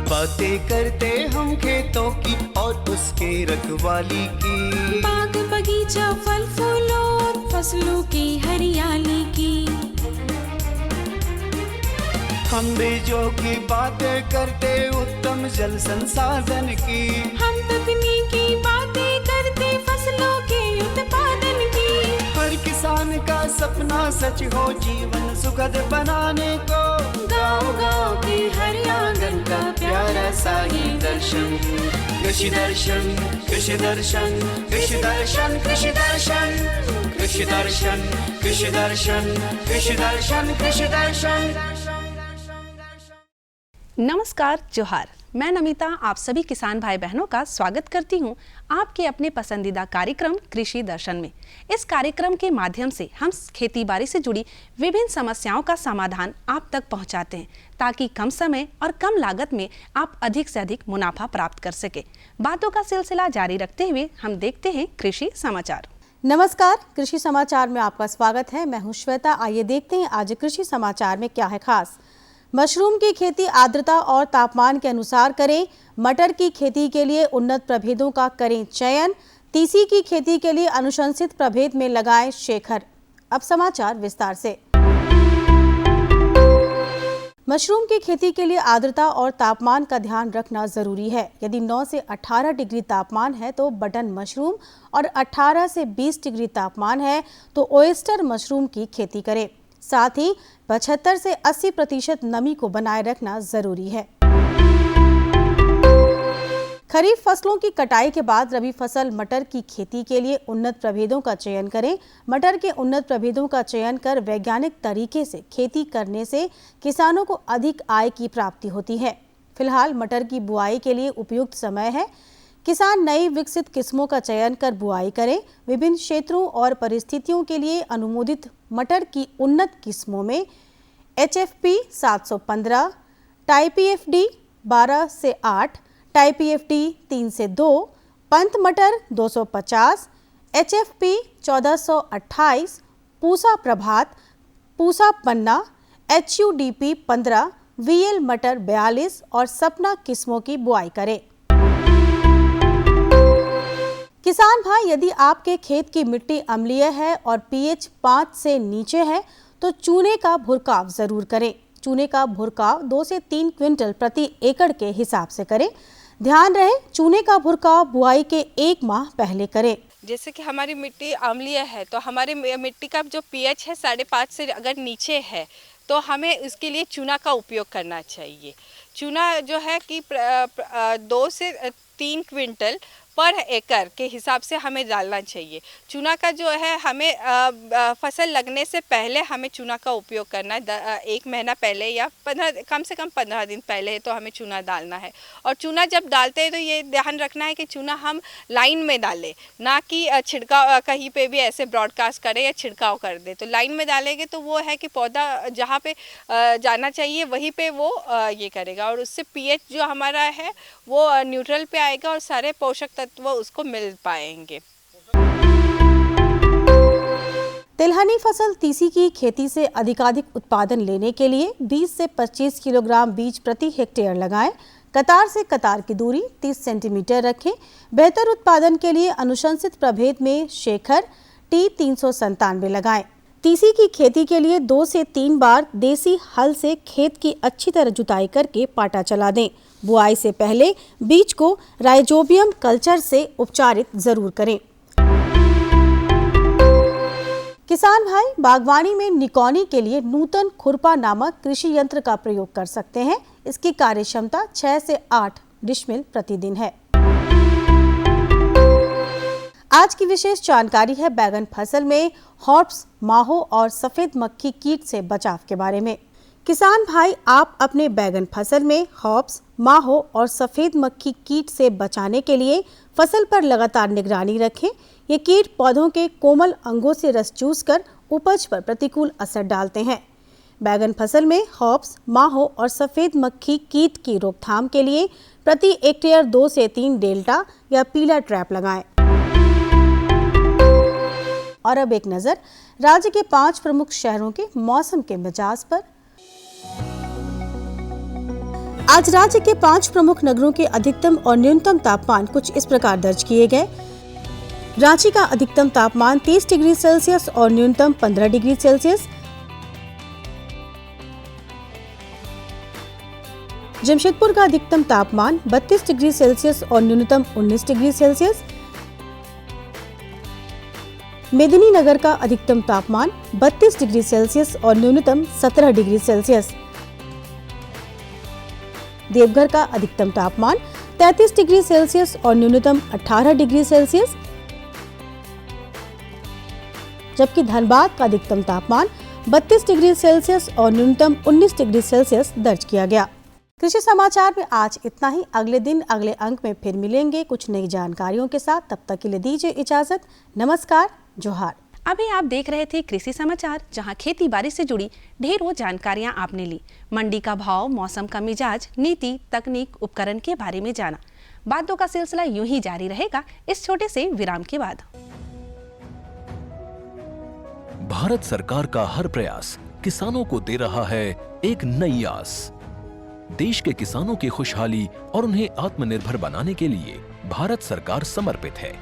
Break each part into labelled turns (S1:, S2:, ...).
S1: बातें करते हम खेतों की और उसके रखवाली की,
S2: बाग बगीचा फल फूलों और फसलों की हरियाली की।
S1: हम बीजों की बातें करते उत्तम जल संसाधन की,
S2: हम तकनीकी बातें करते फसलों के उत्पादन की।
S1: हर किसान का सपना सच हो जीवन सुखद बनाने को,
S2: गाँव-गाँव के हर आंगन का प्यारा सा ये दर्शन।
S1: कृषि दर्शन, कृषि दर्शन, कृषि दर्शन, कृषि दर्शन, कृषि दर्शन, कृषि दर्शन, कृषि दर्शन, कृषि दर्शन।
S3: नमस्कार, जोहार। मैं नमिता आप सभी किसान भाई बहनों का स्वागत करती हूं आपके अपने पसंदीदा कार्यक्रम कृषि दर्शन में। इस कार्यक्रम के माध्यम से हम खेती बाड़ी से जुड़ी विभिन्न समस्याओं का समाधान आप तक पहुंचाते हैं, ताकि कम समय और कम लागत में आप अधिक से अधिक मुनाफा प्राप्त कर सके। बातों का सिलसिला जारी रखते हुए हम देखते हैं कृषि समाचार।
S4: नमस्कार, कृषि समाचार में आपका स्वागत है। मैं हूं श्वेता। आइए देखते हैं आज कृषि समाचार में क्या है खास। मशरूम की खेती आर्द्रता और तापमान के अनुसार करें। मटर की खेती के लिए उन्नत प्रभेदों का करें चयन। तीसी की खेती के लिए अनुशंसित प्रभेद में लगाएं शेखर। अब समाचार विस्तार से। मशरूम की खेती के लिए आर्द्रता और तापमान का ध्यान रखना जरूरी है। यदि 9 से 18 डिग्री तापमान है तो बटन मशरूम और 18 से 20 डिग्री तापमान है तो ओयस्टर मशरूम की खेती करें। साथ ही 75 से 80% नमी को बनाए रखना जरूरी है। खरीफ फसलों की कटाई के बाद रबी फसल मटर की खेती के लिए उन्नत प्रभेदों का चयन करें। मटर के उन्नत प्रभेदों का चयन कर वैज्ञानिक तरीके से खेती करने से किसानों को अधिक आय की प्राप्ति होती है। फिलहाल मटर की बुआई के लिए उपयुक्त समय है। किसान नई विकसित किस्मों का चयन कर बुआई करें। विभिन्न क्षेत्रों और परिस्थितियों के लिए अनुमोदित मटर की उन्नत किस्मों में HFP 715, टाइप EFD 12 से 8, टाइप EFD 3 से 2, पंत मटर 250, HFP 1428, पूसा प्रभात, पूसा पन्ना, HUDP 15, VL मटर 42 और सपना किस्मों की बुआई करें। किसान भाई, यदि आपके खेत की मिट्टी अम्लीय है और pH 5 से नीचे है तो चूने का भुरकाव जरूर करें। चूने का भुरकाव 2 से 3 क्विंटल प्रति एकड़ के हिसाब से करें। ध्यान रहे, चूने का भुरकाव बुआई के 1 माह पहले करें।
S5: जैसे कि हमारी मिट्टी अम्लीय है तो हमारी मिट्टी का जो pH है 5.5 से अगर नीचे है तो हमें उसके लिए चूना का उपयोग करना चाहिए। चूना जो है कि 2 से 3 क्विंटल पर एकड़ के हिसाब से हमें डालना चाहिए। चूना का जो है हमें फसल लगने से पहले हमें चूना का उपयोग करना है। 1 महीना पहले या कम से कम 15 दिन पहले तो हमें चूना डालना है। और चूना जब डालते हैं तो ये ध्यान रखना है कि चूना हम लाइन में डालें, ना कि छिड़काव कहीं पे भी ऐसे ब्रॉडकास्ट करें या छिड़काव कर दे। तो लाइन में डालेंगे तो वो है कि पौधा जहाँ पे जाना चाहिए वहीं पे वो ये करेगा और उससे pH जो हमारा है वो न्यूट्रल पे आएगा और सारे पोषक तत्व उसको मिल पाएंगे।
S4: तिलहनी फसल तीसी की खेती से अधिकाधिक उत्पादन लेने के लिए 20 से 25 किलोग्राम बीज प्रति हेक्टेयर लगाएं। कतार से कतार की दूरी 30 सेंटीमीटर रखें। बेहतर उत्पादन के लिए अनुशंसित प्रभेद में शेखर T397 लगाएं। तीसी की खेती के लिए 2 से 3 बार देसी हल से खेत की अच्छी तरह जुताई करके पाटा चला दें। बुआई से पहले बीज को राइजोबियम कल्चर से उपचारित जरूर करें। किसान भाई, बागवानी में निकौनी के लिए नूतन खुरपा नामक कृषि यंत्र का प्रयोग कर सकते हैं। इसकी कार्यक्षमता 6 से 8 डिशमिल प्रतिदिन है। आज की विशेष जानकारी है बैगन फसल में हॉप्स, माहो और सफेद मक्खी कीट से बचाव के बारे में। किसान भाई, आप अपने बैगन फसल में हॉप्स, माहो और सफेद मक्खी कीट से बचाने के लिए फसल पर लगातार निगरानी रखें। ये कीट पौधों के कोमल अंगों से रस चूसकर उपज पर प्रतिकूल असर डालते हैं। बैगन फसल में हॉप्स, माहो और सफेद मक्खी कीट की रोकथाम के लिए प्रति हेक्टेयर 2 से 3 डेल्टा या पीला ट्रैप लगाएं। और अब एक नजर राज्य के 5 प्रमुख शहरों के मौसम के मिजाज पर। आज राज्य के 5 प्रमुख नगरों के अधिकतम और न्यूनतम तापमान कुछ इस प्रकार दर्ज किए गए। रांची का अधिकतम तापमान 30 डिग्री सेल्सियस और न्यूनतम 15 डिग्री सेल्सियस। जमशेदपुर का अधिकतम तापमान 32 डिग्री सेल्सियस और न्यूनतम 19 डिग्री सेल्सियस। मेदिनीनगर का अधिकतम तापमान 32 डिग्री सेल्सियस और न्यूनतम 17 डिग्री सेल्सियस। देवघर का अधिकतम तापमान 33 डिग्री सेल्सियस और न्यूनतम 18 डिग्री सेल्सियस, जबकि धनबाद का अधिकतम तापमान 32 डिग्री सेल्सियस और न्यूनतम 19 डिग्री सेल्सियस दर्ज किया गया। कृषि समाचार में आज इतना ही। अगले दिन अगले अंक में फिर मिलेंगे कुछ नई जानकारियों के साथ। तब तक के लिए दीजिए इजाजत। नमस्कार, जोहार।
S3: अभी आप देख रहे थे कृषि समाचार, जहां खेती बाड़ी से जुड़ी ढेरों जानकारियां आपने ली। मंडी का भाव, मौसम का मिजाज, नीति, तकनीक, उपकरण के बारे में जाना। बातों का सिलसिला यूं ही जारी रहेगा इस छोटे से विराम के बाद।
S6: भारत सरकार का हर प्रयास किसानों को दे रहा है एक नई आस। देश के किसानों की खुशहाली और उन्हें आत्मनिर्भर बनाने के लिए भारत सरकार समर्पित है।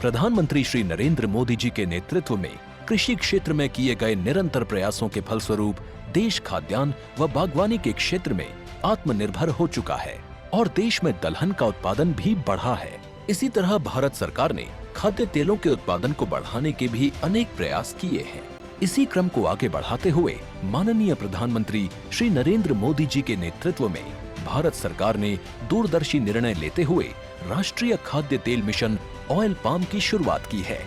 S6: प्रधानमंत्री श्री नरेंद्र मोदी जी के नेतृत्व में कृषि क्षेत्र में किए गए निरंतर प्रयासों के फलस्वरूप देश खाद्यान्न व बागवानी के क्षेत्र में आत्मनिर्भर हो चुका है और देश में दलहन का उत्पादन भी बढ़ा है। इसी तरह भारत सरकार ने खाद्य तेलों के उत्पादन को बढ़ाने के भी अनेक प्रयास किए हैं। इसी क्रम को आगे बढ़ाते हुए माननीय प्रधानमंत्री श्री नरेंद्र मोदी जी के नेतृत्व में भारत सरकार ने दूरदर्शी निर्णय लेते हुए राष्ट्रीय खाद्य तेल मिशन ऑयल पाम की शुरुआत की है।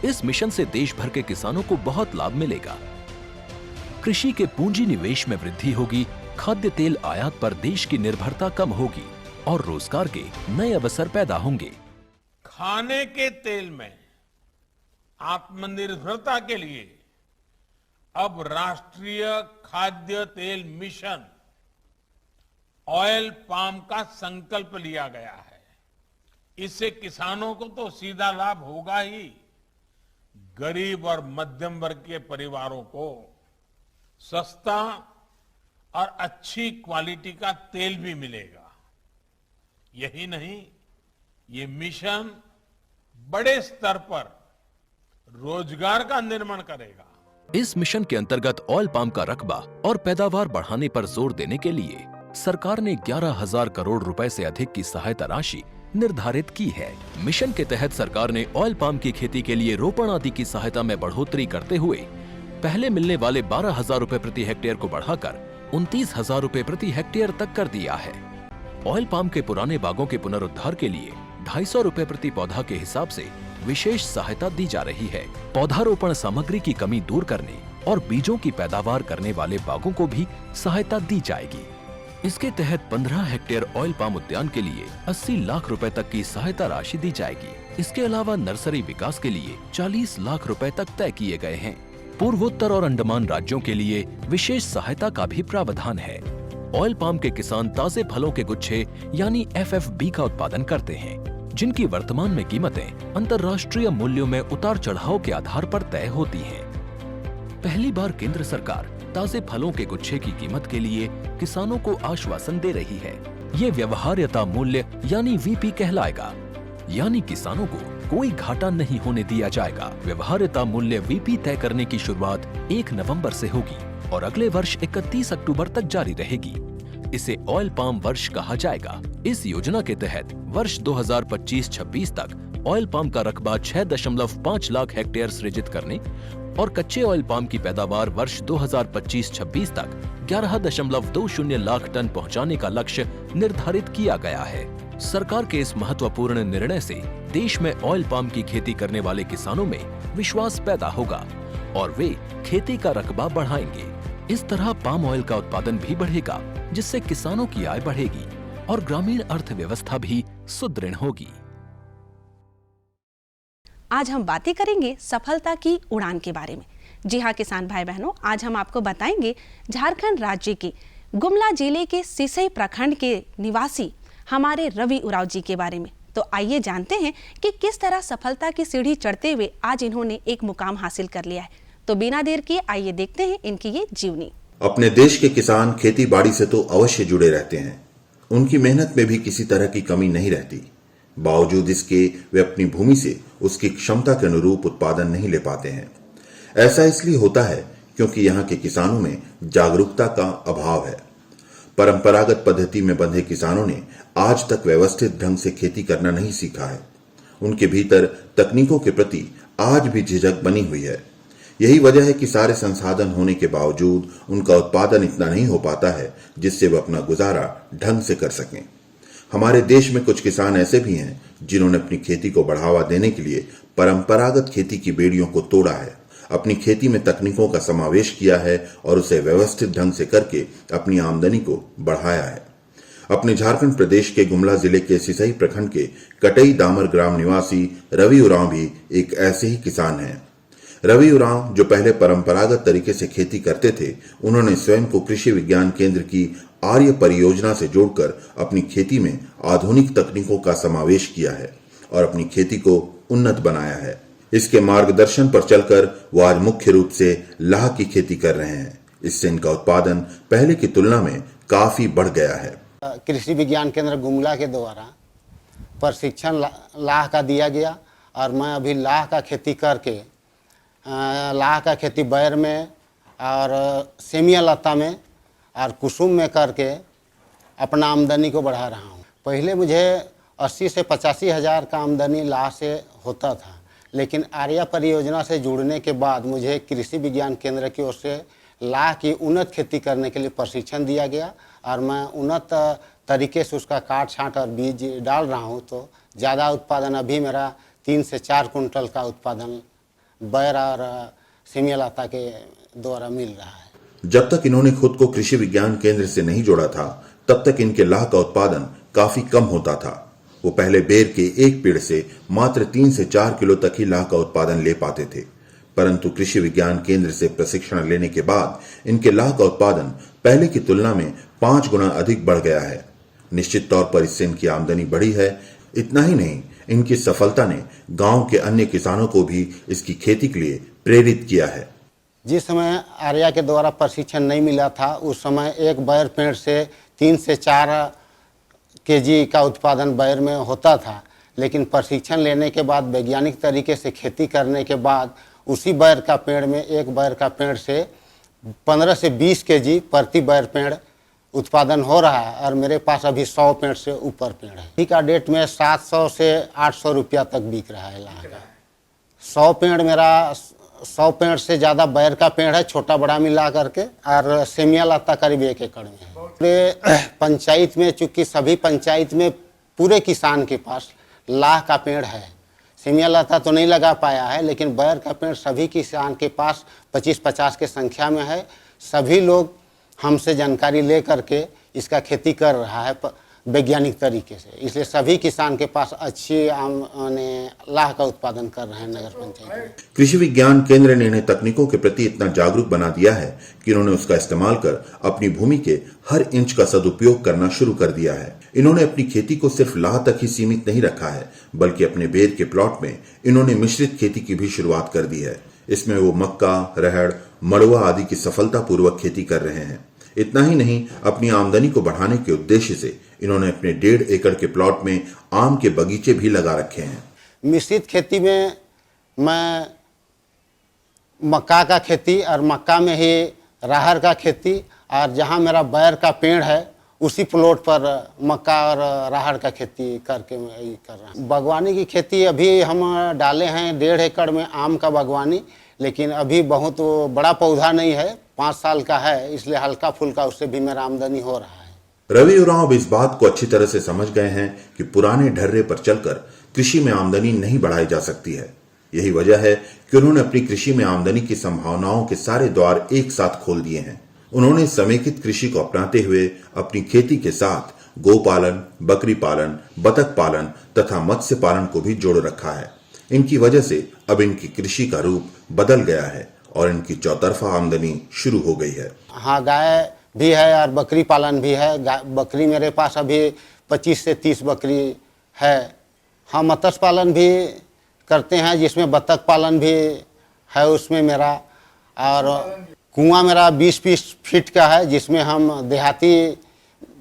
S6: इस मिशन से देश भर के किसानों को बहुत लाभ मिलेगा। कृषि के पूंजी निवेश में वृद्धि होगी, खाद्य तेल आयात पर देश की निर्भरता कम होगी और रोजगार के नए अवसर पैदा होंगे।
S7: खाने के तेल में आत्मनिर्भरता के लिए अब राष्ट्रीय खाद्य तेल मिशन ऑयल पाम का संकल्प लिया गया है। इससे किसानों को तो सीधा लाभ होगा ही, गरीब और मध्यम वर्ग के परिवारों को सस्ता और अच्छी क्वालिटी का तेल भी मिलेगा। यही नहीं, ये मिशन बड़े स्तर पर रोजगार का निर्माण करेगा।
S6: इस मिशन के अंतर्गत ऑयल पाम का रकबा और पैदावार बढ़ाने पर जोर देने के लिए सरकार ने 11,000 करोड़ रुपए से अधिक की सहायता राशि निर्धारित की है। मिशन के तहत सरकार ने ऑयल पाम की खेती के लिए रोपण आदि की सहायता में बढ़ोतरी करते हुए पहले मिलने वाले 12,000 रुपए प्रति हेक्टेयर को बढ़ाकर 29,000 रुपए प्रति हेक्टेयर तक कर दिया है। ऑयल पाम के पुराने बागों के पुनरुद्धार के लिए 250 रुपए प्रति पौधा के हिसाब से विशेष सहायता दी जा रही है। पौधारोपण सामग्री की कमी दूर करने और बीजों की पैदावार करने वाले बागों को भी सहायता दी जाएगी। इसके तहत 15 हेक्टेयर ऑयल पाम उद्यान के लिए 80 लाख रुपए तक की सहायता राशि दी जाएगी। इसके अलावा नर्सरी विकास के लिए 40 लाख रुपए तक तय किए गए हैं। पूर्वोत्तर और अंडमान राज्यों के लिए विशेष सहायता का भी प्रावधान है। ऑयल पाम के किसान ताजे फलों के गुच्छे यानी FFB का उत्पादन करते हैं, जिनकी वर्तमान में कीमतें अंतर्राष्ट्रीय मूल्यों में उतार चढ़ाव के आधार पर तय होती हैं। पहली बार केंद्र सरकार ताजे फलों के गुच्छे की कीमत के लिए किसानों को आश्वासन दे रही है। ये व्यवहार्यता मूल्य यानी VP कहलाएगा, यानी किसानों को कोई घाटा नहीं होने दिया जाएगा। व्यवहार्यता मूल्य VP तय करने की शुरुआत 1 नवंबर से होगी और अगले वर्ष 31 अक्टूबर तक जारी रहेगी। इसे ऑयल पाम वर्ष कहा जाएगा। इस योजना के तहत वर्ष 2025-26 तक ऑयल पाम का रकबा 6.5 लाख हेक्टेयर सृजित करने और कच्चे ऑयल पाम की पैदावार वर्ष 2025-26 तक 11.20 लाख टन पहुंचाने का लक्ष्य निर्धारित किया गया है। सरकार के इस महत्वपूर्ण निर्णय से देश में ऑयल पाम की खेती करने वाले किसानों में विश्वास पैदा होगा और वे खेती का रकबा बढ़ाएंगे। इस तरह पाम ऑयल का उत्पादन भी बढ़ेगा, जिससे किसानों की आय बढ़ेगी और ग्रामीण अर्थव्यवस्था भी सुदृढ़ होगी।
S3: आज हम बातें करेंगे सफलता की उड़ान के बारे में। जी हाँ किसान भाई बहनों, आज हम आपको बताएंगे झारखंड राज्य के गुमला जिले के सिसई प्रखंड के निवासी हमारे रवि उराव जी के बारे में। तो आइए जानते हैं कि किस तरह सफलता की सीढ़ी चढ़ते हुए आज इन्होंने एक मुकाम हासिल कर लिया है। तो बिना देर किए आइए देखते हैं इनकी ये जीवनी।
S8: अपने देश के किसान खेती बाड़ी से तो अवश्य जुड़े रहते हैं। उनकी मेहनत में भी किसी तरह की कमी नहीं रहती। बावजूद इसके वे अपनी भूमि से उसकी क्षमता के अनुरूप उत्पादन नहीं ले पाते हैं। ऐसा इसलिए होता है क्योंकि यहाँ के किसानों में जागरूकता का अभाव है। परंपरागत पद्धति में बंधे किसानों ने आज तक व्यवस्थित ढंग से खेती करना नहीं सीखा है। उनके भीतर तकनीकों के प्रति आज भी झिझक बनी हुई है। यही वजह है कि सारे संसाधन होने के बावजूद उनका उत्पादन इतना नहीं हो पाता है जिससे वह अपना गुजारा ढंग से कर सकें। हमारे देश में कुछ किसान ऐसे भी हैं जिन्होंने अपनी खेती को बढ़ावा देने के लिए परंपरागत खेती की बेड़ियों को तोड़ा है, अपनी खेती में तकनीकों का समावेश किया है और उसे व्यवस्थित ढंग से करके अपनी आमदनी को बढ़ाया है। अपने झारखंड प्रदेश के गुमला जिले के सिसई प्रखंड के कटई दामर ग्राम निवासी रवि उरांव भी एक ऐसे ही किसान हैं। रवि उरांव जो पहले परंपरागत तरीके से खेती करते थे, उन्होंने स्वयं को कृषि विज्ञान केंद्र की आर्य परियोजना से जोड़कर अपनी खेती में आधुनिक तकनीकों का समावेश किया है और अपनी खेती को उन्नत बनाया है। इसके मार्गदर्शन पर चलकर वो आज मुख्य रूप से लाह की खेती कर रहे हैं। इससे इनका उत्पादन पहले की तुलना में काफी बढ़ गया है।
S9: कृषि विज्ञान केंद्र गुमला के द्वारा प्रशिक्षण लाह का दिया गया और मैं अभी लाह का खेती करके लाह का खेती बैर में और सेमिया लता में और कुसुम में करके अपना आमदनी को बढ़ा रहा हूँ। पहले मुझे 80 से 85 हज़ार का आमदनी लाह से होता था, लेकिन आर्या परियोजना से जुड़ने के बाद मुझे कृषि विज्ञान केंद्र की ओर से लाह की उन्नत खेती करने के लिए प्रशिक्षण दिया गया और मैं उन्नत तरीके से उसका काट छांट और बीज डाल रहा हूँ। तो ज़्यादा उत्पादन अभी मेरा 3 से 4 कुंटल का उत्पादन बैर और सेमिया लता के द्वारा मिल रहा है।
S8: जब तक इन्होंने खुद को कृषि विज्ञान केंद्र से नहीं जोड़ा था, तब तक इनके लाह का उत्पादन काफी कम होता था। वो पहले बेर के एक पेड़ से मात्र 3 से 4 किलो तक ही लाह का उत्पादन ले पाते थे, परंतु कृषि विज्ञान केंद्र से प्रशिक्षण लेने के बाद इनके लाह का उत्पादन पहले की तुलना में 5 गुना अधिक बढ़ गया है। निश्चित तौर पर इससे इनकी आमदनी बढ़ी है। इतना ही नहीं, इनकी सफलता ने गांव के अन्य किसानों को भी इसकी खेती के लिए प्रेरित किया है।
S9: जिस समय आर्या के द्वारा प्रशिक्षण नहीं मिला था, उस समय एक बैर पेड़ से 3 से 4 केजी का उत्पादन बैर में होता था, लेकिन प्रशिक्षण लेने के बाद वैज्ञानिक तरीके से खेती करने के बाद उसी बैर का पेड़ में एक बैर का पेड़ से 15 से 20 केजी प्रति बैर पेड़ उत्पादन हो रहा है और मेरे पास अभी 100 पेड़ से ऊपर पेड़ है। अभी का डेट में 700 से 800 रुपया तक बिक रहा है लाह का। 100 पेड़ मेरा 100 पेड़ से ज़्यादा बैर का पेड़ है, छोटा बड़ा मिला करके, और सेमिया लता करीब 1 एकड़ में है। पूरे पंचायत में, चूँकि सभी पंचायत में पूरे किसान के पास लाह का पेड़ है। सेमिया लता तो नहीं लगा पाया है, लेकिन बैर का पेड़ सभी किसान के पास 25-50 के संख्या में है। सभी लोग हमसे जानकारी ले करके इसका खेती कर रहा है वैज्ञानिक तरीके से, इसलिए सभी किसान के पास अच्छी लाह का उत्पादन कर रहे हैं नगर पंचायत में।
S8: कृषि विज्ञान केंद्र ने इन्हें तकनीकों के प्रति इतना जागरूक बना दिया है कि इन्होंने उसका इस्तेमाल कर अपनी भूमि के हर इंच का सदुपयोग करना शुरू कर दिया है। इन्होंने अपनी खेती को सिर्फ लाह तक ही सीमित नहीं रखा है, बल्कि अपने बेर के प्लॉट में इन्होंने मिश्रित खेती की भी शुरुआत कर दी है। इसमें वो मक्का, रहड़, मड़ुआ आदि की सफलतापूर्वक खेती कर रहे हैं। इतना ही नहीं, अपनी आमदनी को बढ़ाने के उद्देश्य से इन्होंने अपने 1.5 एकड़ के प्लॉट में आम के बगीचे भी लगा रखे हैं।
S9: मिश्रित खेती में मैं मक्का का खेती और मक्का में ही राहर का खेती, और जहां मेरा बैर का पेड़ है उसी प्लॉट पर मक्का और राहर का खेती करके मैं यही कर रहा हूँ। बागवानी की खेती अभी हम डाले हैं 1.5 एकड़ में आम का बागवानी, लेकिन अभी बहुत बड़ा पौधा नहीं है, 5 साल का है, इसलिए हल्का फुल्का उससे भी मेरा आमदनी हो रहा है।
S8: रवि उरांव इस बात को अच्छी तरह से समझ गए हैं कि पुराने ढर्रे पर चलकर कृषि में आमदनी नहीं बढ़ाई जा सकती है। यही वजह है कि उन्होंने अपनी कृषि में आमदनी की संभावनाओं के सारे द्वार एक साथ खोल दिए हैं। उन्होंने समेकित कृषि को अपनाते हुए अपनी खेती के साथ गोपालन, बकरी पालन, बतख पालन तथा मत्स्य पालन को भी जोड़ रखा है। इनकी वजह से अब इनकी कृषि का रूप बदल गया है और इनकी चौतरफा आमदनी शुरू हो गई है।
S9: हाँ, गाय भी है और बकरी पालन भी है। बकरी मेरे पास अभी 25 से 30 बकरी है हाँ, मत्स्य पालन भी करते हैं, जिसमें बतख पालन भी है उसमें मेरा। और कुआं मेरा 20-20 फीट का है, जिसमें हम देहाती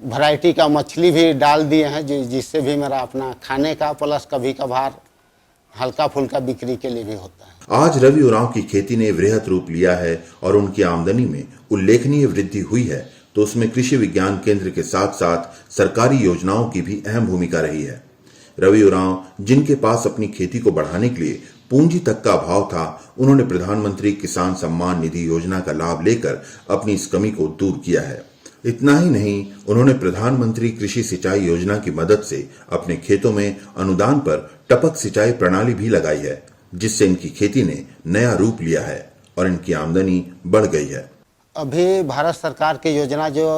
S9: वैरायटी का मछली भी डाल दिए हैं, जिससे भी मेरा अपना खाने का प्लस कभी कभार हल्का फुल्का बिक्री के लिए भी होता है।
S8: आज रवि उरांव की खेती ने वृहत रूप लिया है और उनकी आमदनी में उल्लेखनीय वृद्धि हुई है, तो उसमें कृषि विज्ञान केंद्र के साथ साथ सरकारी योजनाओं की भी अहम भूमिका रही है। रवि उरांव, जिनके पास अपनी खेती को बढ़ाने के लिए पूंजी तक का अभाव था, उन्होंने प्रधानमंत्री किसान सम्मान निधि योजना का लाभ लेकर अपनी इस कमी को दूर किया है। इतना ही नहीं, उन्होंने प्रधानमंत्री कृषि सिंचाई योजना की मदद से अपने खेतों में अनुदान पर टपक सिंचाई प्रणाली भी लगाई है, जिससे इनकी खेती ने नया रूप लिया है और इनकी आमदनी बढ़ गई है।
S9: अभी भारत सरकार की योजना जो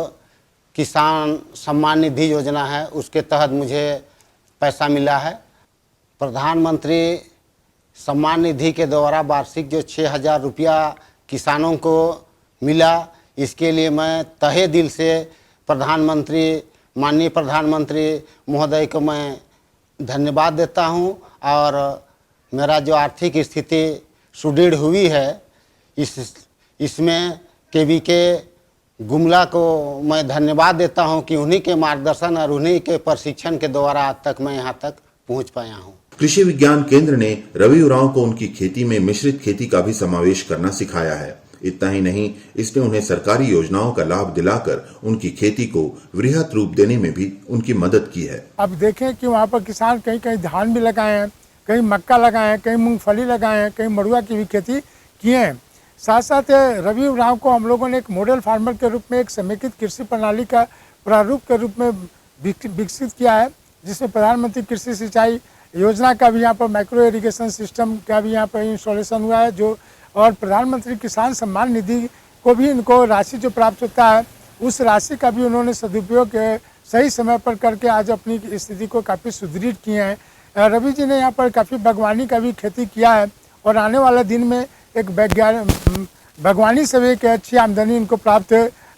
S9: किसान सम्मान निधि योजना है, उसके तहत मुझे पैसा मिला है। प्रधानमंत्री सम्मान निधि के द्वारा वार्षिक जो 6,000 रुपया किसानों को मिला, इसके लिए मैं तहे दिल से माननीय प्रधानमंत्री महोदय को मैं धन्यवाद देता हूं। और मेरा जो आर्थिक स्थिति सुदृढ़ हुई है, इसमें केवीके गुमला को मैं धन्यवाद देता हूं कि उन्हीं के मार्गदर्शन और उन्हीं के प्रशिक्षण के द्वारा आज तक मैं यहां तक पहुंच पाया हूं।
S8: कृषि विज्ञान केंद्र ने रवि उरांव को उनकी खेती में मिश्रित खेती का भी समावेश करना सिखाया है। इतना ही नहीं, इसने उन्हें सरकारी योजनाओं का लाभ दिलाकर उनकी खेती को वृहत रूप देने में भी उनकी मदद की है।
S10: अब देखें कि वहाँ पर किसान कहीं कहीं धान भी लगाए हैं, कहीं मक्का लगाए हैं, कहीं मूंगफली लगाए हैं, कहीं मड़ुआ की भी खेती किए हैं। साथ साथ रवि उरांव को हम लोगों ने एक मॉडल फार्मर के रूप में एक समेकित कृषि प्रणाली का प्रारूप के रूप में विकसित किया है, जिसमें प्रधानमंत्री कृषि सिंचाई योजना का भी यहाँ पर माइक्रो इरिगेशन सिस्टम का भी यहाँ पर इंस्टॉलेशन हुआ है, जो और प्रधानमंत्री किसान सम्मान निधि को भी इनको राशि जो प्राप्त होता है, उस राशि का भी उन्होंने सदुपयोग सही समय पर करके आज अपनी स्थिति को काफ़ी सुदृढ़ किए हैं। रवि जी ने यहाँ पर काफ़ी बागवानी का भी खेती किया है और आने वाले दिन में एक बागवानी से भी एक अच्छी आमदनी इनको प्राप्त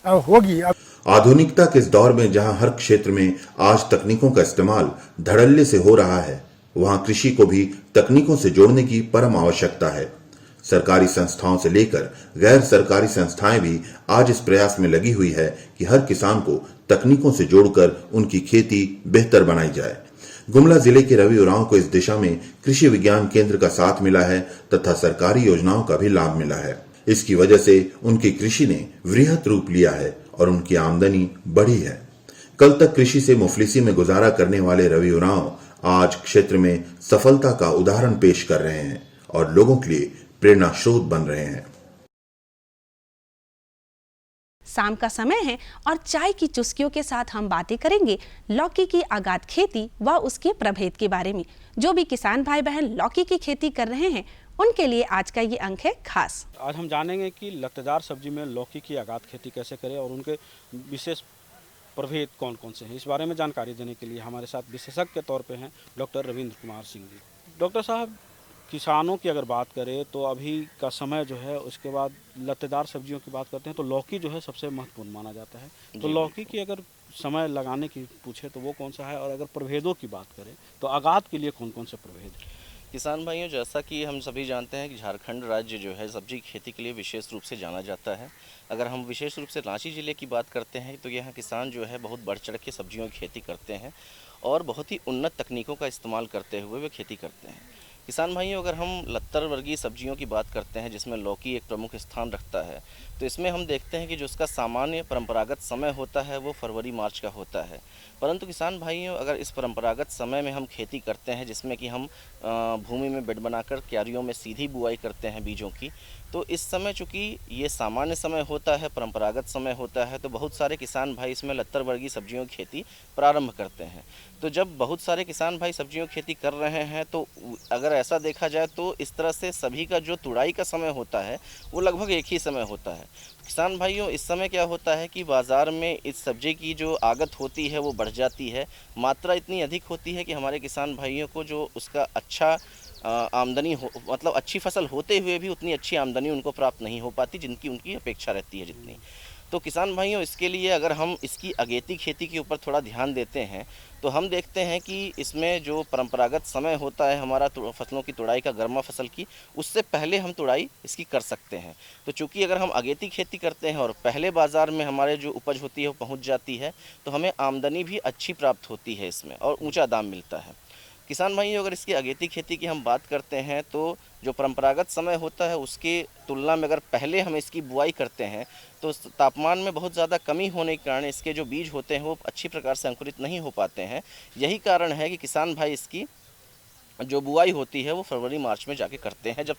S10: होगी।
S8: आधुनिकता के इस दौर में जहां हर क्षेत्र में आज तकनीकों का इस्तेमाल धड़ल्ले से हो रहा है, वहां कृषि को भी तकनीकों से जोड़ने की परम आवश्यकता है। सरकारी संस्थाओं से लेकर गैर सरकारी संस्थाएं भी आज इस प्रयास में लगी हुई है कि हर किसान को तकनीकों से जोड़कर उनकी खेती बेहतर बनाई जाए। गुमला जिले के रवि उरांव को इस दिशा में कृषि विज्ञान केंद्र का साथ मिला है तथा सरकारी योजनाओं का भी लाभ मिला है। इसकी वजह से उनकी कृषि ने वृहत रूप लिया है और उनकी आमदनी बढ़ी है। कल तक कृषि से मुफलिसी में गुजारा करने वाले रवि उरांव आज क्षेत्र में सफलता का उदाहरण पेश कर रहे हैं और लोगों के लिए प्रेरणा स्रोत बन रहे हैं।
S3: शाम का समय है और चाय की चुस्कियों के साथ हम बातें करेंगे लौकी की आगाद खेती व उसके प्रभेद के बारे में। जो भी किसान भाई बहन लौकी की खेती कर रहे हैं, उनके लिए आज का ये अंक है खास।
S11: आज हम जानेंगे कि लत्तेदार सब्जी में लौकी की आगाद खेती कैसे करें और उनके विशेष प्रभेद कौन कौन से हैं। इस बारे में जानकारी देने के लिए हमारे साथ विशेषज्ञ के तौर पे हैं डॉक्टर रविंद्र कुमार सिंह जी। डॉक्टर साहब, किसानों की अगर बात करें तो अभी का समय जो है, उसके बाद लत्तेदार सब्जियों की बात करते हैं तो लौकी जो है सबसे महत्वपूर्ण माना जाता है। तो लौकी की अगर समय लगाने की पूछे तो वो कौन सा है, और अगर प्रभेदों की बात करें तो आगाद के लिए कौन कौन से प्रभेद हैं?
S12: किसान भाइयों, जैसा कि हम सभी जानते हैं कि झारखंड राज्य जो है सब्जी खेती के लिए विशेष रूप से जाना जाता है। अगर हम विशेष रूप से रांची ज़िले की बात करते हैं तो यहाँ किसान जो है बहुत बढ़ चढ़ के सब्जियों की खेती करते हैं और बहुत ही उन्नत तकनीकों का इस्तेमाल करते हुए वे खेती करते हैं। किसान भाइयों, अगर हम लत्तर वर्गीय सब्जियों की बात करते हैं जिसमें लौकी एक प्रमुख स्थान रखता है, तो इसमें हम देखते हैं कि जो उसका सामान्य परंपरागत समय होता है वो फरवरी मार्च का होता है। परंतु किसान भाइयों, अगर इस परंपरागत समय में हम खेती करते हैं जिसमें कि हम भूमि में बेड बनाकर क्यारियों में सीधी बुआई करते हैं बीजों की, तो इस समय चूँकि ये सामान्य समय होता है, परंपरागत समय होता है, तो बहुत सारे किसान भाई इसमें लत्तर वर्गीय सब्जियों की खेती प्रारंभ करते हैं। तो जब बहुत सारे किसान भाई सब्जियों की खेती कर रहे हैं तो अगर ऐसा देखा जाए तो इस तरह से सभी का जो तुड़ाई का समय होता है वो लगभग एक ही समय होता है। किसान भाइयों, इस समय क्या होता है कि बाज़ार में इस सब्जी की जो आगत होती है वो बढ़ जाती है, मात्रा इतनी अधिक होती है कि हमारे किसान भाइयों को जो उसका अच्छा आमदनी हो, मतलब अच्छी फसल होते हुए भी उतनी अच्छी आमदनी उनको प्राप्त नहीं हो पाती जिनकी उनकी अपेक्षा रहती है जितनी। तो किसान भाइयों, इसके लिए अगर हम इसकी अगेती खेती के ऊपर थोड़ा ध्यान देते हैं तो हम देखते हैं कि इसमें जो परंपरागत समय होता है हमारा फसलों की तुड़ाई का, गर्मा फसल की, उससे पहले हम तुड़ाई इसकी कर सकते हैं। तो चूँकि अगर हम अगेती खेती करते हैं और पहले बाज़ार में हमारे जो उपज होती है वो पहुँच जाती है, तो हमें आमदनी भी अच्छी प्राप्त होती है इसमें और ऊँचा दाम मिलता है। किसान भाइयों, अगर इसकी अगेती खेती की हम बात करते हैं तो जो परंपरागत समय होता है उसके तुलना में अगर पहले हम इसकी बुआई करते हैं तो तापमान में बहुत ज़्यादा कमी होने के कारण इसके जो बीज होते हैं वो अच्छी प्रकार से अंकुरित नहीं हो पाते हैं। यही कारण है कि किसान भाई इसकी जो बुआई होती है वो फरवरी मार्च में जाके करते हैं, जब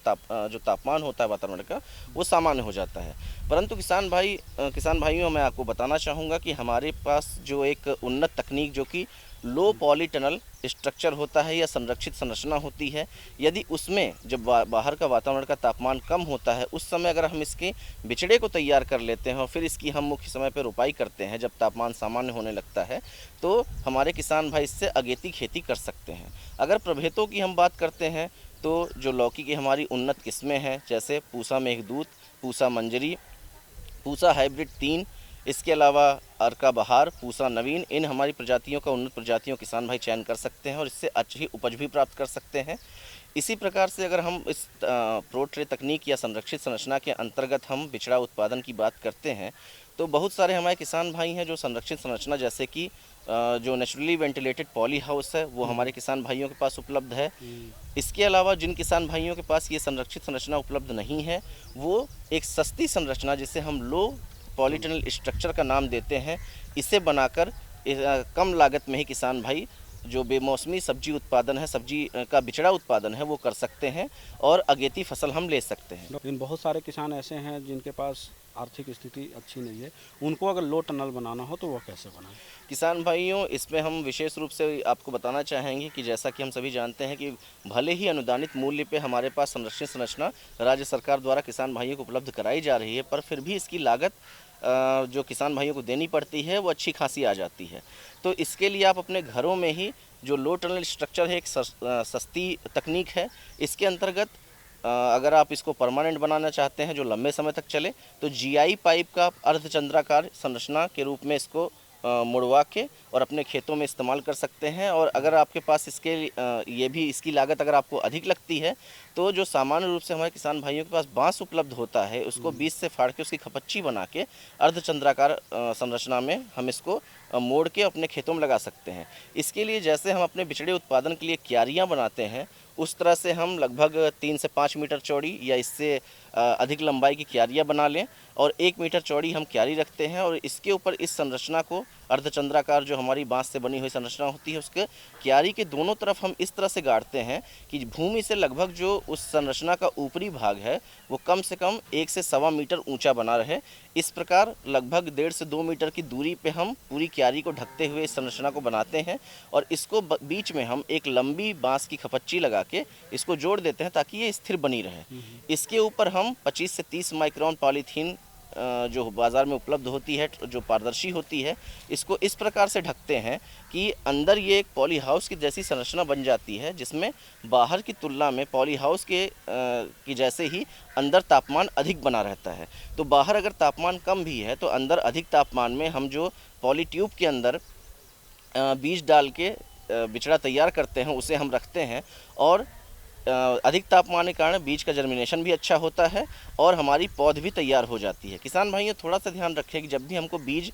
S12: जो तापमान होता है वातावरण का वो सामान्य हो जाता है। परंतु किसान भाइयों, मैं आपको बताना चाहूँगा कि हमारे पास जो एक उन्नत तकनीक जो कि लो पॉलीटनल स्ट्रक्चर होता है या संरक्षित संरचना होती है, यदि उसमें जब बाहर का वातावरण का तापमान कम होता है उस समय अगर हम इसके बिचड़े को तैयार कर लेते हैं और फिर इसकी हम मुख्य समय पर रोपाई करते हैं जब तापमान सामान्य होने लगता है, तो हमारे किसान भाई इससे अगेती खेती कर सकते हैं। अगर प्रभेदों की हम बात करते हैं तो जो लौकी की हमारी उन्नत किस्में हैं, जैसे पूसा मेघदूत, पूसा मंजरी, पूसा हाइब्रिड 3, इसके अलावा अर्का बहार, पूसा नवीन, इन हमारी प्रजातियों का उन्नत प्रजातियों किसान भाई चयन कर सकते हैं और इससे अच्छी उपज भी प्राप्त कर सकते हैं। इसी प्रकार से अगर हम इस प्रो ट्रे तकनीक या संरक्षित संरचना के अंतर्गत हम बिचड़ा उत्पादन की बात करते हैं तो बहुत सारे हमारे किसान भाई हैं जो संरक्षित संरचना, जैसे कि जो नेचुरली वेंटिलेटेड पॉली हाउस है वो हमारे किसान भाइयों के पास उपलब्ध है। इसके अलावा जिन किसान भाइयों के पास ये संरक्षित संरचना उपलब्ध नहीं है वो एक सस्ती संरचना, जिसे हम लो पॉलीटनल स्ट्रक्चर का नाम देते हैं, इसे बनाकर कम लागत में ही किसान भाई जो बेमौसमी सब्जी उत्पादन है, सब्जी का बिचड़ा उत्पादन है वो कर सकते हैं और अगेती फसल हम ले सकते हैं।
S11: लेकिन बहुत सारे किसान ऐसे हैं जिनके पास आर्थिक स्थिति अच्छी नहीं है, उनको अगर लो टनल बनाना हो तो वो कैसे बनाएं?
S12: किसान भाइयों, इसमें हम विशेष रूप से आपको बताना चाहेंगे कि जैसा कि हम सभी जानते हैं कि भले ही अनुदानित मूल्य पे हमारे पास संरक्षित संरचना राज्य सरकार द्वारा किसान भाइयों को उपलब्ध कराई जा रही है, पर फिर भी इसकी लागत जो किसान भाइयों को देनी पड़ती है वो अच्छी खासी आ जाती है। तो इसके लिए आप अपने घरों में ही जो लो टनल स्ट्रक्चर है, एक सस्ती तकनीक है, इसके अंतर्गत अगर आप इसको परमानेंट बनाना चाहते हैं जो लंबे समय तक चले तो जीआई पाइप का अर्धचंद्राकार संरचना के रूप में इसको मुड़वा के और अपने खेतों में इस्तेमाल कर सकते हैं। और अगर आपके पास इसकी लागत अगर आपको अधिक लगती है तो जो सामान्य रूप से हमारे किसान भाइयों के पास बांस उपलब्ध होता है उसको बीच से फाड़ के उसकी खपच्ची बना के अर्धचंद्राकार संरचना में हम इसको मोड़ के अपने खेतों में लगा सकते हैं। इसके लिए जैसे हम अपने बिचड़े उत्पादन के लिए क्यारियाँ बनाते हैं उस तरह से हम लगभग 3 से 5 मीटर चौड़ी या इससे अधिक लंबाई की क्यारियाँ बना लें और 1 मीटर चौड़ी हम क्यारी रखते हैं और इसके ऊपर इस संरचना को अर्धचंद्राकार जो हमारी बांस से बनी हुई संरचना होती है उसके क्यारी के दोनों तरफ हम इस तरह से गाड़ते हैं कि भूमि से लगभग जो उस संरचना का ऊपरी भाग है वो कम से कम 1 से 1.25 मीटर ऊंचा बना रहे। इस प्रकार लगभग 1.5 से 2 मीटर की दूरी पे हम पूरी क्यारी को ढकते हुए इस संरचना को बनाते हैं और इसको बीच में हम एक लंबी बांस की खपच्ची लगा के इसको जोड़ देते हैं ताकि ये स्थिर बनी रहे। इसके ऊपर हम 25 से 30 माइक्रोन पॉलीथीन जो बाज़ार में उपलब्ध होती है, जो पारदर्शी होती है, इसको इस प्रकार से ढकते हैं कि अंदर ये एक पॉली हाउस की जैसी संरचना बन जाती है जिसमें बाहर की तुलना में पॉली हाउस की जैसे ही अंदर तापमान अधिक बना रहता है। तो बाहर अगर तापमान कम भी है तो अंदर अधिक तापमान में हम जो पॉली ट्यूब के अंदर बीज डाल के बिचड़ा तैयार करते हैं उसे हम रखते हैं और अधिक तापमान के कारण बीज का जर्मिनेशन भी अच्छा होता है और हमारी पौध भी तैयार हो जाती है। किसान भाइयों, थोड़ा सा ध्यान रखें कि जब भी हमको बीज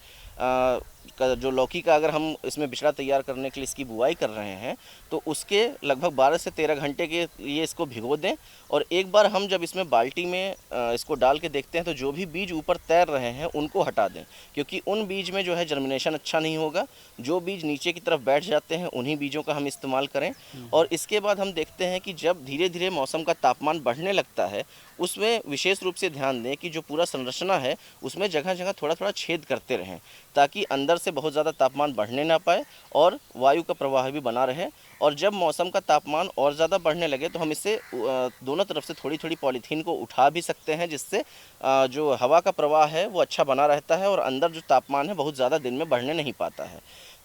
S12: का जो लौकी का अगर हम इसमें बिचड़ा तैयार करने के लिए इसकी बुआई कर रहे हैं तो उसके लगभग 12 से 13 घंटे के लिए इसको भिगो दें और एक बार हम जब इसमें बाल्टी में इसको डाल के देखते हैं तो जो भी बीज ऊपर तैर रहे हैं उनको हटा दें, क्योंकि उन बीज में जो है जर्मिनेशन अच्छा नहीं होगा। जो बीज नीचे की तरफ बैठ जाते हैं उन्हीं बीजों का हम इस्तेमाल करें। और इसके बाद हम देखते हैं कि जब धीरे धीरे मौसम का तापमान बढ़ने लगता है उसमें विशेष रूप से ध्यान दें कि जो पूरा संरचना है उसमें जगह जगह थोड़ा थोड़ा छेद करते रहें ताकि अंदर से बहुत ज़्यादा तापमान बढ़ने ना पाए और वायु का प्रवाह भी बना रहे। और जब मौसम का तापमान और ज़्यादा बढ़ने लगे तो हम इससे दोनों तरफ से थोड़ी थोड़ी पॉलीथीन को उठा भी सकते हैं जिससे जो हवा का प्रवाह है वो अच्छा बना रहता है और अंदर जो तापमान है बहुत ज़्यादा दिन में बढ़ने नहीं पाता है।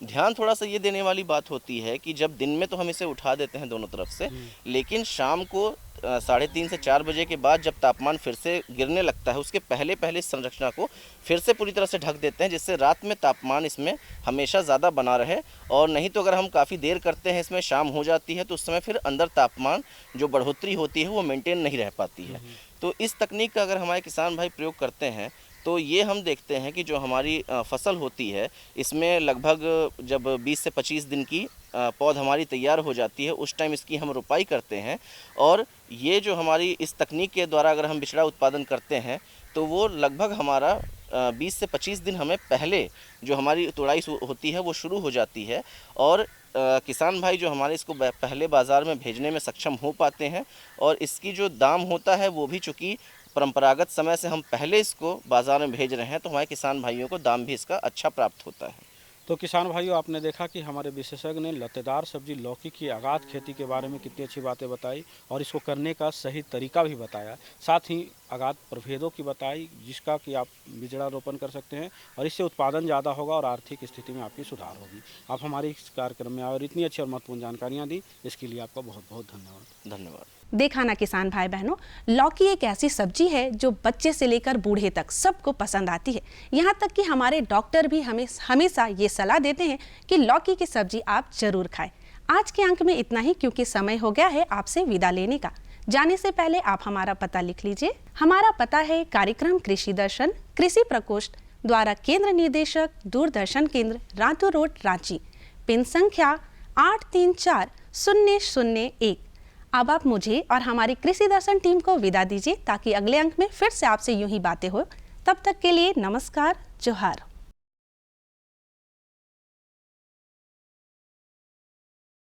S12: ध्यान थोड़ा सा ये देने वाली बात होती है कि जब दिन में तो हम इसे उठा देते हैं दोनों तरफ से, लेकिन शाम को 3:30 से 4 बजे के बाद जब तापमान फिर से गिरने लगता है, उसके पहले पहले इस संरचना को फिर से पूरी तरह से ढक देते हैं, जिससे रात में तापमान इसमें हमेशा ज़्यादा बना रहे। और नहीं तो अगर हम काफ़ी देर करते हैं, इसमें शाम हो जाती है, तो उस समय फिर अंदर तापमान जो बढ़ोतरी होती है वो मेंटेन नहीं रह पाती है। तो इस तकनीक का अगर हमारे किसान भाई प्रयोग करते हैं तो ये हम देखते हैं कि जो हमारी फसल होती है, इसमें लगभग जब 20 से 25 दिन की पौध हमारी तैयार हो जाती है, उस टाइम इसकी हम रोपाई करते हैं। और ये जो हमारी इस तकनीक के द्वारा अगर हम बिचड़ा उत्पादन करते हैं तो वो लगभग हमारा 20 से 25 दिन हमें पहले जो हमारी तुड़ाई होती है वो शुरू हो जाती है। और किसान भाई जो हमारे इसको पहले बाज़ार में भेजने में सक्षम हो पाते हैं। और इसकी जो दाम होता है वो भी चूँकि परंपरागत समय से हम पहले इसको बाज़ार में भेज रहे हैं, तो हमारे किसान भाइयों को दाम भी इसका अच्छा प्राप्त होता है।
S11: तो किसान भाइयों, आपने देखा कि हमारे विशेषज्ञ ने लतेदार सब्जी लौकी की आगाध खेती के बारे में कितनी अच्छी बातें बताई और इसको करने का सही तरीका भी बताया, साथ ही आगाध प्रभेदों की बताई जिसका कि आप बिचड़ा रोपण कर सकते हैं और इससे उत्पादन ज़्यादा होगा और आर्थिक स्थिति में आपकी सुधार होगी। आप हमारे इस कार्यक्रम में आए और इतनी अच्छी और महत्वपूर्ण जानकारियाँ दी, इसके लिए आपका बहुत बहुत धन्यवाद।
S12: धन्यवाद।
S3: देखा ना किसान भाई बहनों, लौकी एक ऐसी सब्जी है जो बच्चे से लेकर बूढ़े तक सबको पसंद आती है। यहाँ तक कि हमारे डॉक्टर भी हमें हमेशा ये सलाह देते हैं कि लौकी की सब्जी आप जरूर खाएं। आज के अंक में इतना ही, क्योंकि समय हो गया है आपसे विदा लेने का। जाने से पहले आप हमारा पता लिख लीजिए। हमारा पता है कार्यक्रम कृषि दर्शन, कृषि प्रकोष्ठ द्वारा केंद्र निदेशक, दूरदर्शन केंद्र, रातू रोड, रांची। पिन संख्या 834001। अब आप मुझे और हमारी कृषि दर्शन टीम को विदा दीजिए ताकि अगले अंक में फिर से आपसे यूं ही बातें हो। तब तक के लिए नमस्कार, जोहार।